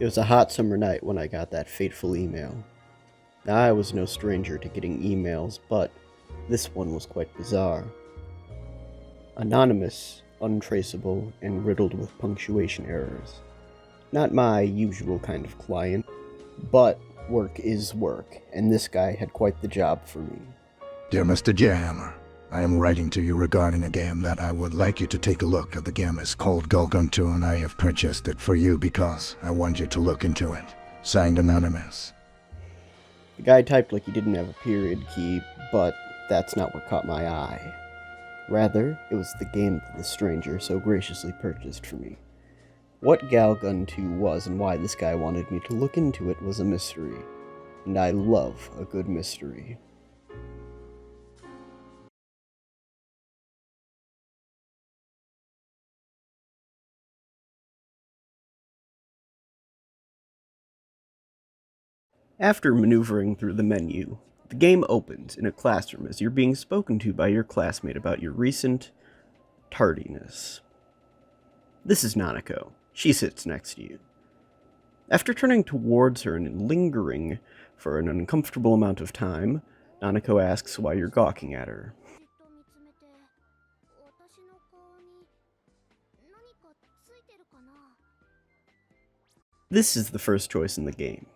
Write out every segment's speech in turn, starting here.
It was a hot summer night when I got that fateful email. Now, I was no stranger to getting emails, but this one was quite bizarre. Anonymous, untraceable, and riddled with punctuation errors. Not my usual kind of client, but work is work, and this guy had quite the job for me. Dear Mr. Yhammir, I am writing to you regarding a game that I would like you to take a look at. The game is called Golgun 2, and I have purchased it for you because I want you to look into it. Signed, Anonymous. The guy typed like he didn't have a period key, but that's not what caught my eye. Rather, it was the game that the stranger so graciously purchased for me. What Golgun 2 was and why this guy wanted me to look into it was a mystery, and I love a good mystery. After maneuvering through the menu, the game opens in a classroom as you're being spoken to by your classmate about your recent tardiness. This is Nanako. She sits next to you. After turning towards her and lingering for an uncomfortable amount of time, Nanako asks why you're gawking at her. This is the first choice in the game,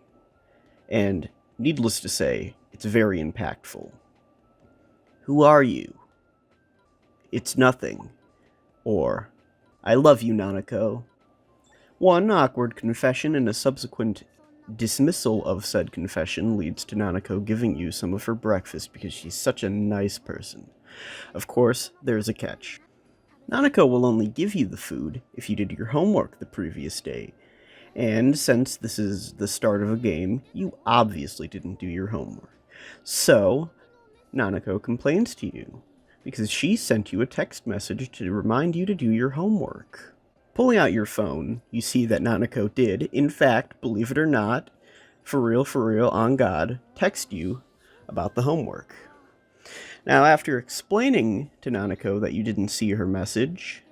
and needless to say, it's very impactful. Who are you? It's nothing. Or, I love you, Nanako. One awkward confession and a subsequent dismissal of said confession leads to Nanako giving you some of her breakfast because she's such a nice person. Of course, there's a catch. Nanako will only give you the food if you did your homework the previous day, and since this is the start of a game, you obviously didn't do your homework. So, Nanako complains to you, because she sent you a text message to remind you to do your homework. Pulling out your phone, you see that Nanako did, in fact, believe it or not, for real, on God, text you about the homework. Now, after explaining to Nanako that you didn't see her message,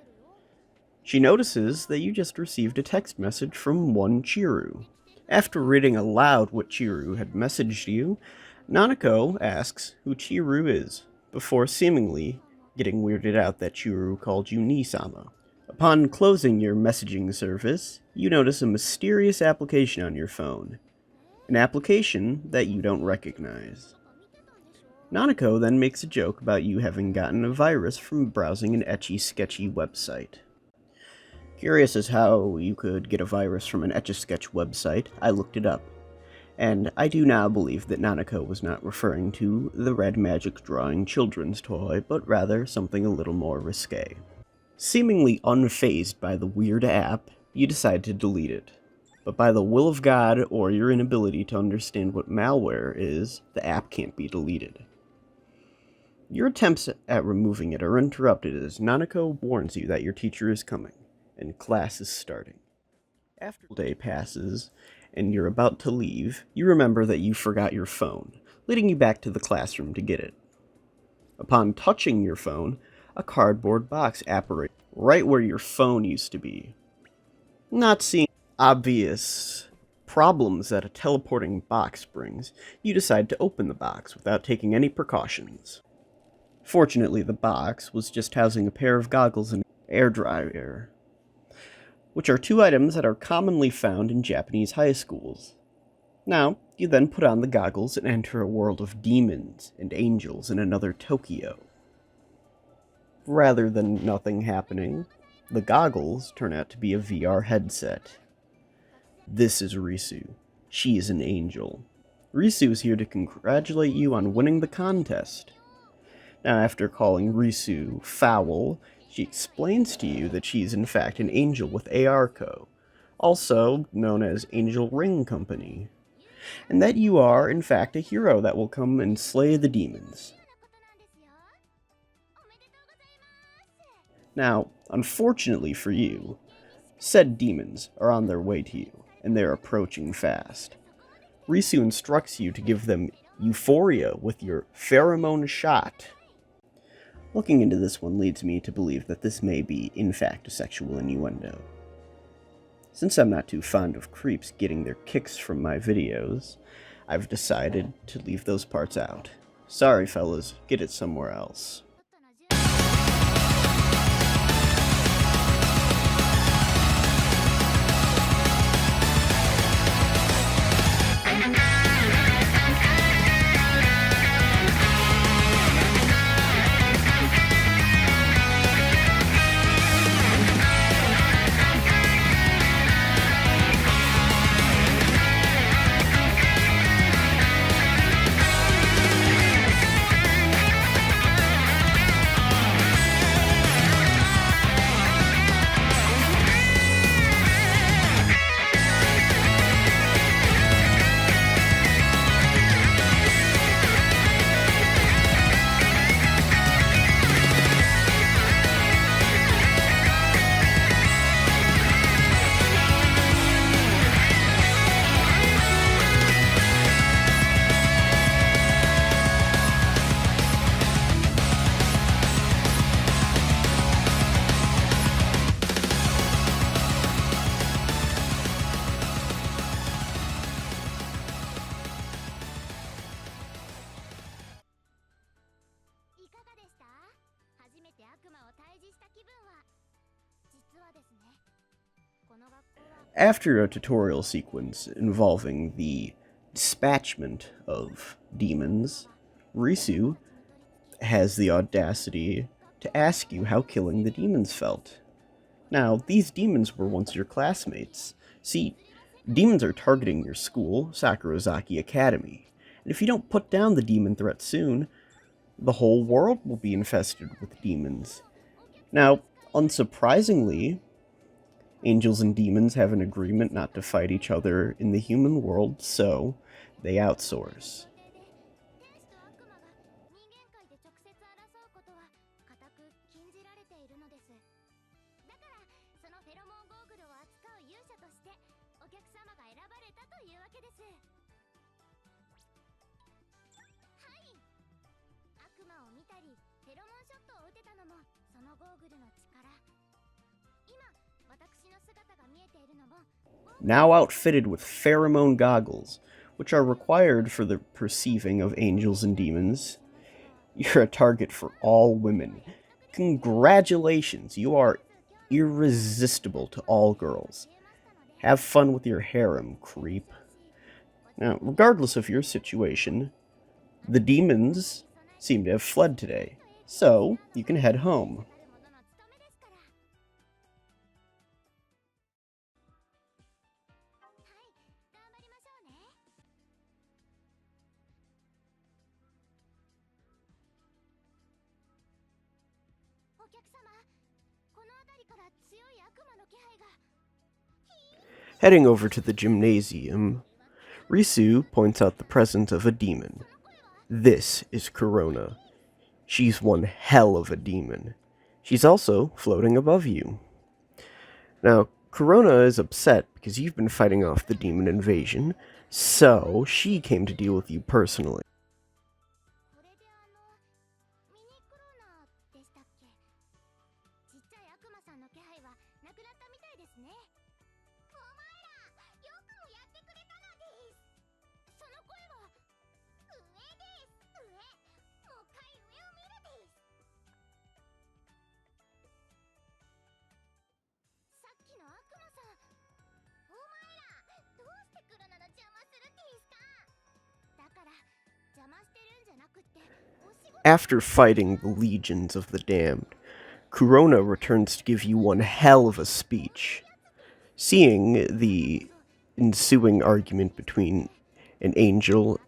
she notices that you just received a text message from one Chiru. After reading aloud what Chiru had messaged you, Nanako asks who Chiru is, before seemingly getting weirded out that Chiru called you Nisama. Upon closing your messaging service, you notice a mysterious application on your phone. An application that you don't recognize. Nanako then makes a joke about you having gotten a virus from browsing an etchy-sketchy website. Curious as how you could get a virus from an Etch-a-Sketch website, I looked it up, and I do now believe that Nanako was not referring to the red magic drawing children's toy, but rather something a little more risque. Seemingly unfazed by the weird app, you decide to delete it. But by the will of God or your inability to understand what malware is, the app can't be deleted. Your attempts at removing it are interrupted as Nanako warns you that your teacher is coming, and class is starting. After a day passes, and you're about to leave, you remember that you forgot your phone, leading you back to the classroom to get it. Upon touching your phone, a cardboard box apparates right where your phone used to be. Not seeing obvious problems that a teleporting box brings, you decide to open the box without taking any precautions. Fortunately, the box was just housing a pair of goggles and an air dryer, which are two items that are commonly found in Japanese high schools. Now, you then put on the goggles and enter a world of demons and angels in another Tokyo. Rather than nothing happening, the goggles turn out to be a VR headset. This is Risu. She is an angel. Risu is here to congratulate you on winning the contest. Now, after calling Risu foul, she explains to you that she is in fact an angel with ARCO, also known as Angel Ring Company, and that you are in fact a hero that will come and slay the demons. Now, unfortunately for you, said demons are on their way to you, and they're approaching fast. Risu instructs you to give them euphoria with your pheromone shot. Looking into this one leads me to believe that this may be, in fact, a sexual innuendo. Since I'm not too fond of creeps getting their kicks from my videos, I've decided to leave those parts out. Sorry, fellas, get it somewhere else. After a tutorial sequence involving the dispatchment of demons, Risu has the audacity to ask you how killing the demons felt. Now, these demons were once your classmates. See, demons are targeting your school, Sakurozaki Academy, and if you don't put down the demon threat soon, the whole world will be infested with demons. Now, unsurprisingly, angels and demons have an agreement not to fight each other in the human world, so they outsource. Now outfitted with pheromone goggles, which are required for the perceiving of angels and demons, you're a target for all women. Congratulations, you are irresistible to all girls. Have fun with your harem, creep. Now, regardless of your situation, the demons seem to have fled today, so you can head home. Heading over to the gymnasium, Risu points out the presence of a demon. This is Corona. She's one hell of a demon. She's also floating above you. Now, Corona is upset because you've been fighting off the demon invasion, so she came to deal with you personally. After fighting the legions of the damned, Corona returns to give you one hell of a speech. Seeing the ensuing argument between an angel...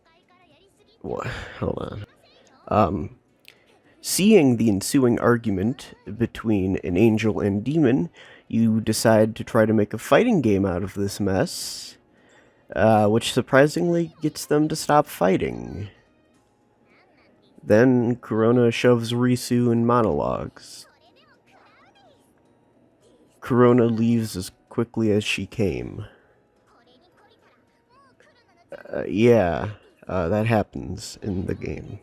Seeing the ensuing argument between an angel and demon, you decide to try to make a fighting game out of this mess, which surprisingly gets them to stop fighting. Then Corona shoves Risu in monologues. Corona leaves as quickly as she came. That happens in the game.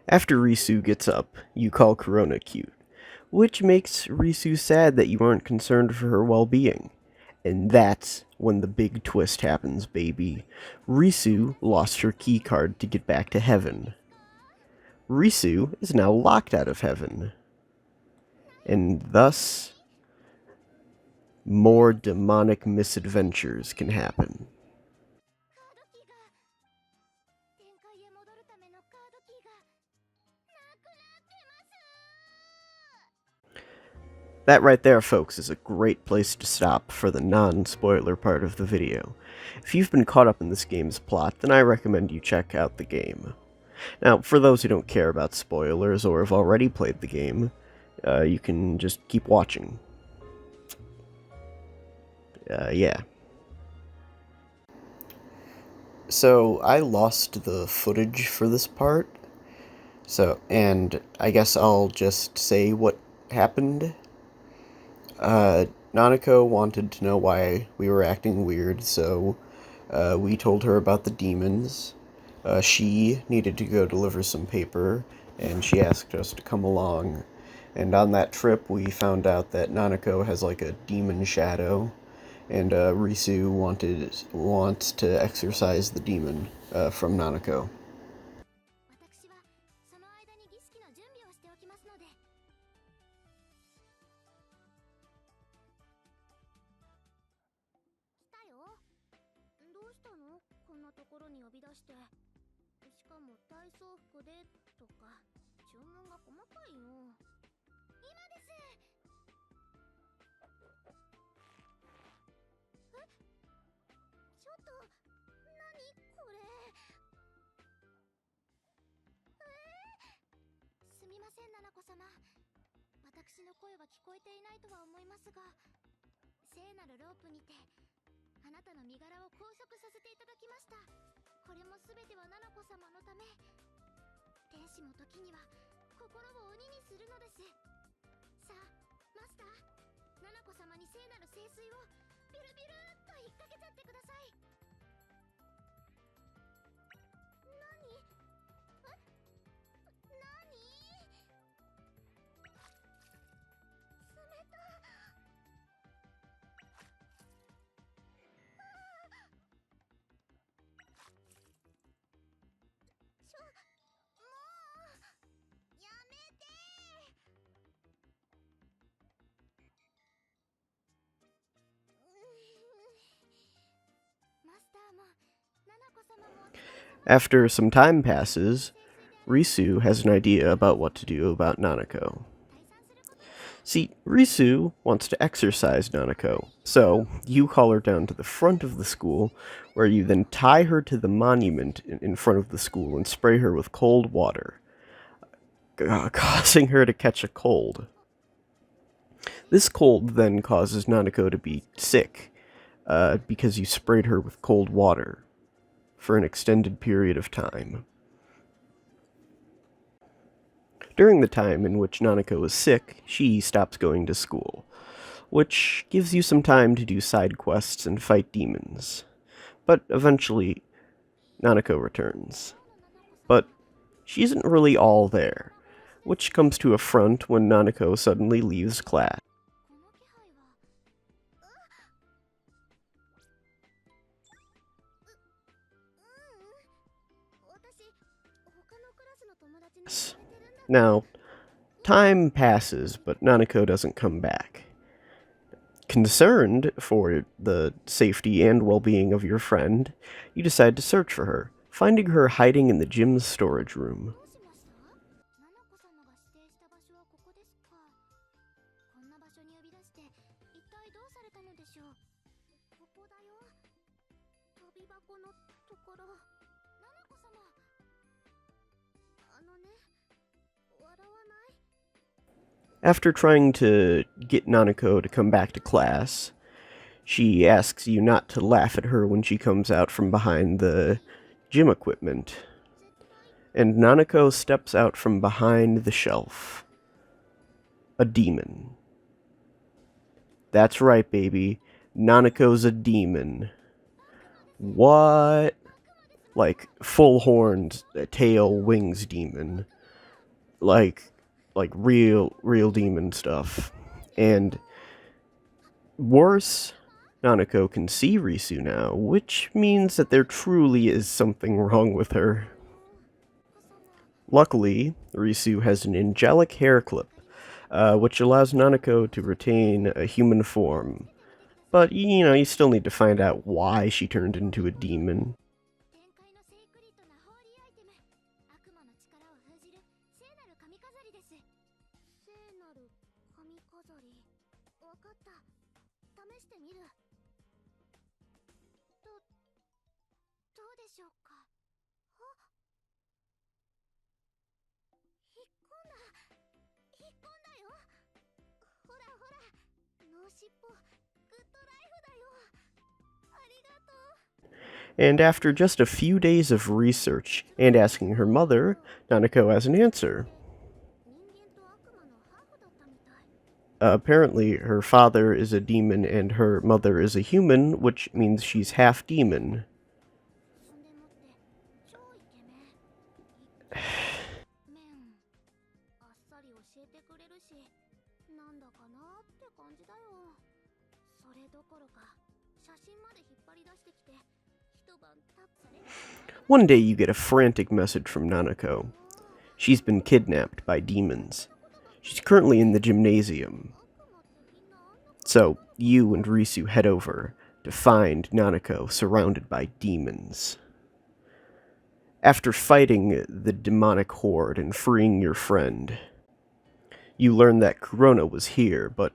After Risu gets up, you call Corona cute, which makes Risu sad that you aren't concerned for her well-being. And that's when the big twist happens, baby. Risu lost her keycard to get back to heaven. Risu is now locked out of heaven. And thus, more demonic misadventures can happen. That right there, folks, is a great place to stop for the non-spoiler part of the video. If you've been caught up in this game's plot, then I recommend you check out the game. Now, for those who don't care about spoilers or have already played the game, you can just keep watching. Yeah. So, I lost the footage for this part, and I guess I'll just say what happened. Nanako wanted to know why we were acting weird, so we told her about the demons. She needed to go deliver some paper, and she asked us to come along. And on that trip, we found out that Nanako has like a demon shadow, and Risu wants to exorcise the demon from Nanako. After some time passes, Risu has an idea about what to do about Nanako. See, Risu wants to exorcise Nanako, so you call her down to the front of the school, where you then tie her to the monument in front of the school and spray her with cold water, causing her to catch a cold. This cold then causes Nanako to be sick, because you sprayed her with cold water for an extended period of time. During the time in which Nanako is sick, she stops going to school, which gives you some time to do side quests and fight demons. But eventually, Nanako returns. But she isn't really all there, which comes to a front when Nanako suddenly leaves class. Now, time passes, but Nanako doesn't come back. Concerned for the safety and well-being of your friend, you decide to search for her, finding her hiding in the gym's storage room. After trying to get Nanako to come back to class, she asks you not to laugh at her when she comes out from behind the gym equipment. And Nanako steps out from behind the shelf. A demon. That's right, baby. Nanako's a demon. What? Like, full horned, tail, wings demon. Like real demon stuff. And worse, Nanako can see Risu now, which means that there truly is something wrong with her. Luckily, Risu has an angelic hair clip, which allows Nanako to retain a human form. But, you still need to find out why she turned into a demon. And after just a few days of research and asking her mother, Nanako has an answer. Apparently, her father is a demon and her mother is a human, which means she's half demon. One day you get a frantic message from Nanako. She's been kidnapped by demons. She's currently in the gymnasium. So, you and Risu head over to find Nanako surrounded by demons. After fighting the demonic horde and freeing your friend, you learn that Kurona was here, but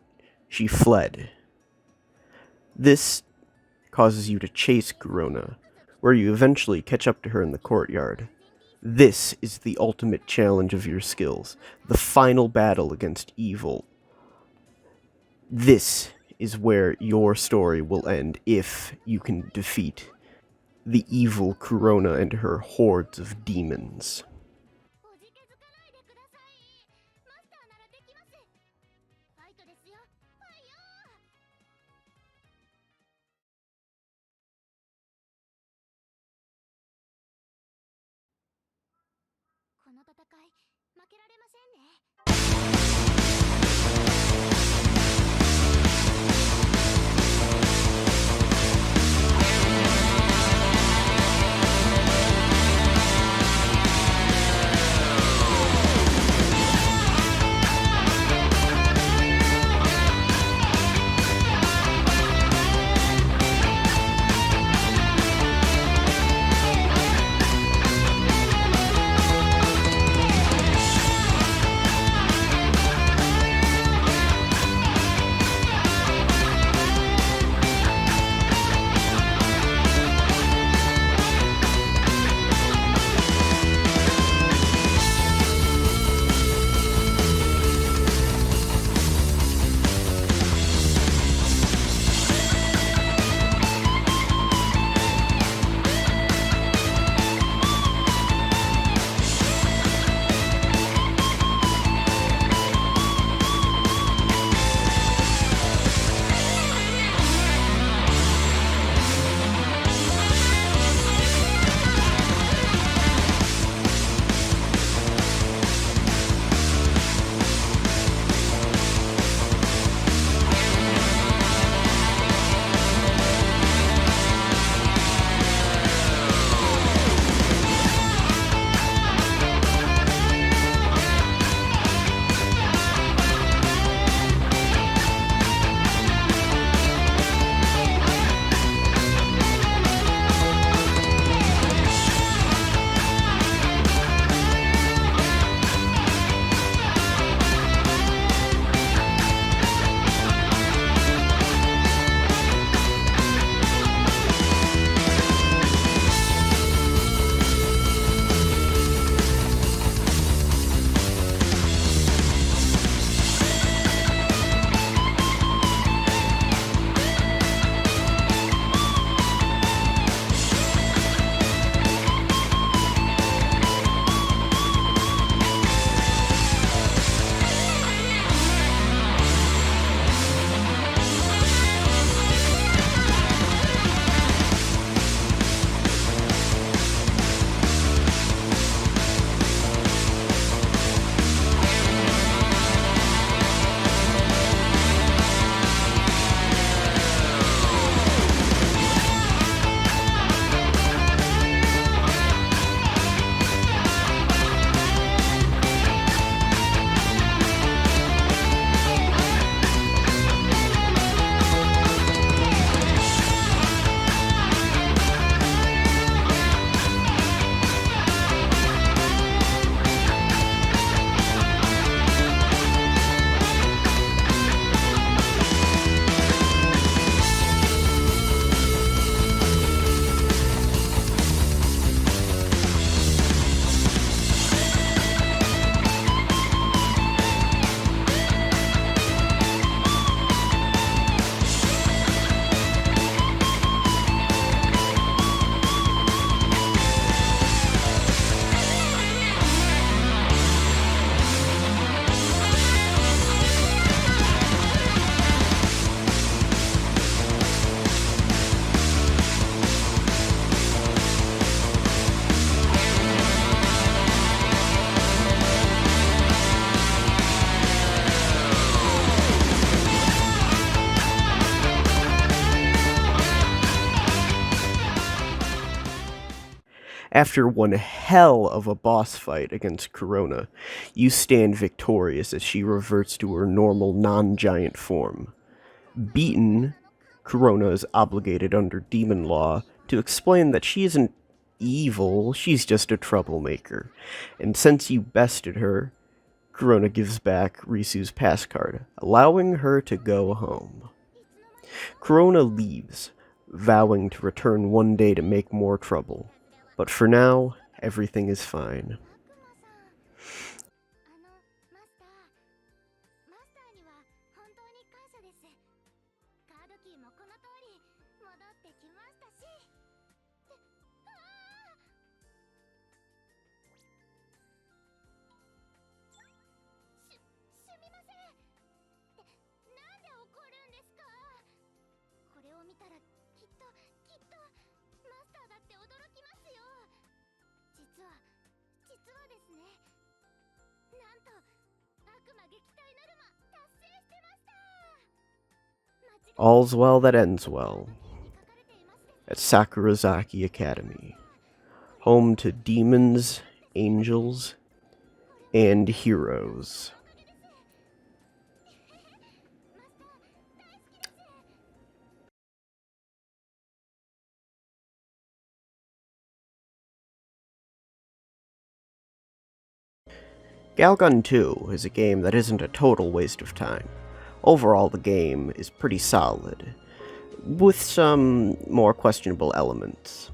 she fled. This causes you to chase Kurona, where you eventually catch up to her in the courtyard. This is the ultimate challenge of your skills, the final battle against evil. This is where your story will end if you can defeat the evil Kurona and her hordes of demons. After one hell of a boss fight against Corona, you stand victorious as she reverts to her normal non-giant form. Beaten, Corona is obligated under demon law to explain that she isn't evil, she's just a troublemaker. And since you bested her, Corona gives back Risu's pass card, allowing her to go home. Corona leaves, vowing to return one day to make more trouble. But for now, everything is fine. All's well that ends well. At Sakurazaki Academy, home to demons, angels, and heroes. Galgun 2 is a game that isn't a total waste of time. Overall, the game is pretty solid, with some more questionable elements.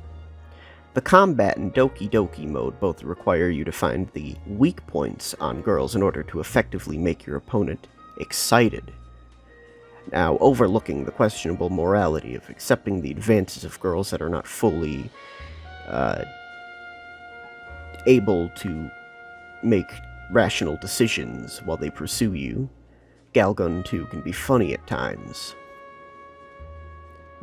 The combat and Doki Doki mode both require you to find the weak points on girls in order to effectively make your opponent excited. Now, overlooking the questionable morality of accepting the advances of girls that are not fully able to make rational decisions while they pursue you, Galgun 2 can be funny at times.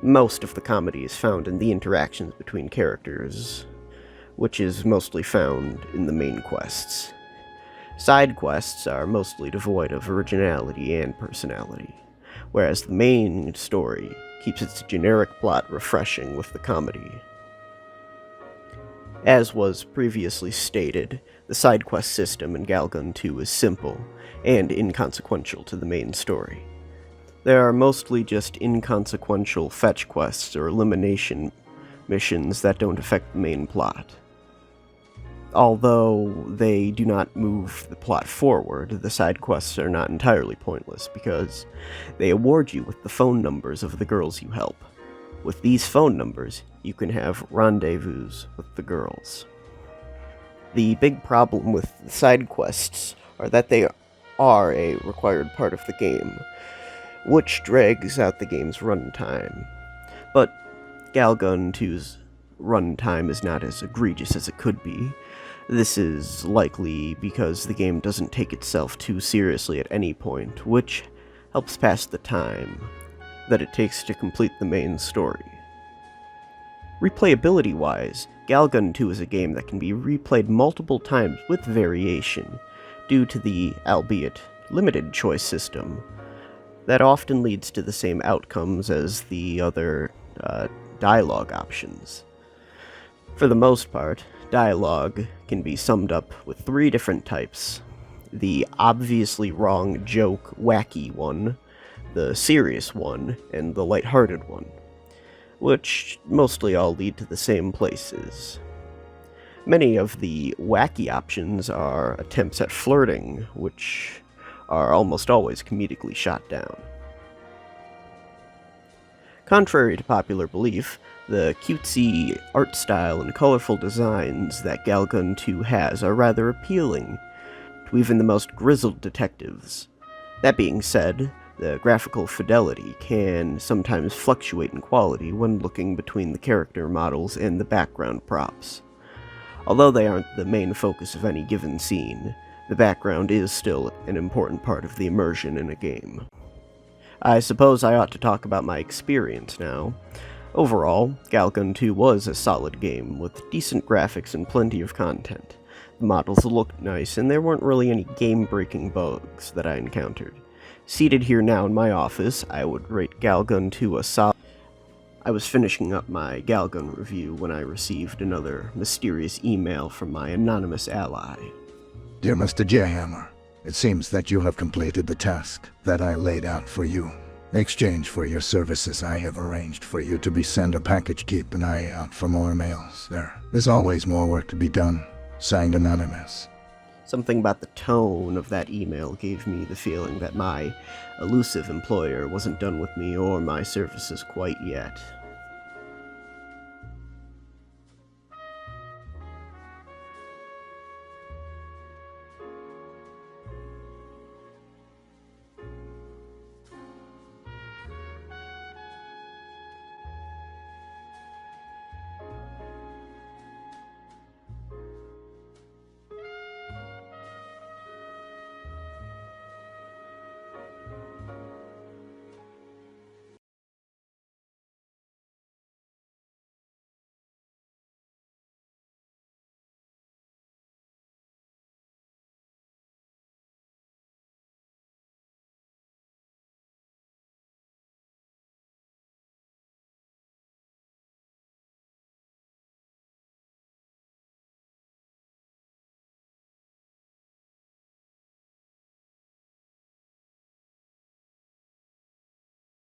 Most of the comedy is found in the interactions between characters, which is mostly found in the main quests. Side quests are mostly devoid of originality and personality, whereas the main story keeps its generic plot refreshing with the comedy. As was previously stated, the side quest system in Galgun 2 is simple and inconsequential to the main story. There are mostly just inconsequential fetch quests or elimination missions that don't affect the main plot. Although they do not move the plot forward, the side quests are not entirely pointless because they award you with the phone numbers of the girls you help. With these phone numbers, you can have rendezvous with the girls. The big problem with the side quests are that they are a required part of the game, which drags out the game's runtime. But Galgun 2's runtime is not as egregious as it could be. This is likely because the game doesn't take itself too seriously at any point, which helps pass the time that it takes to complete the main story. Replayability-wise, Galgun 2 is a game that can be replayed multiple times with variation, due to the, albeit limited choice system, that often leads to the same outcomes as the other dialogue options. For the most part, dialogue can be summed up with 3 different types: the obviously wrong joke, wacky one, the serious one, and the lighthearted one, which mostly all lead to the same places. Many of the wacky options are attempts at flirting, which are almost always comedically shot down. Contrary to popular belief, the cutesy art style and colorful designs that Galgun 2 has are rather appealing to even the most grizzled detectives. That being said, the graphical fidelity can sometimes fluctuate in quality when looking between the character models and the background props. Although they aren't the main focus of any given scene, the background is still an important part of the immersion in a game. I suppose I ought to talk about my experience now. Overall, Galgun 2 was a solid game with decent graphics and plenty of content. The models looked nice, and there weren't really any game-breaking bugs that I encountered. Seated here now in my office, I would rate Galgun 2 a solid. I was finishing up my Galgun review when I received another mysterious email from my anonymous ally. Dear Mr. Yhammir, it seems that you have completed the task that I laid out for you. In exchange for your services, I have arranged for you to be sent a package. Keep an eye out for more mails. There's always more work to be done. Signed, Anonymous. Something about the tone of that email gave me the feeling that my elusive employer wasn't done with me or my services quite yet.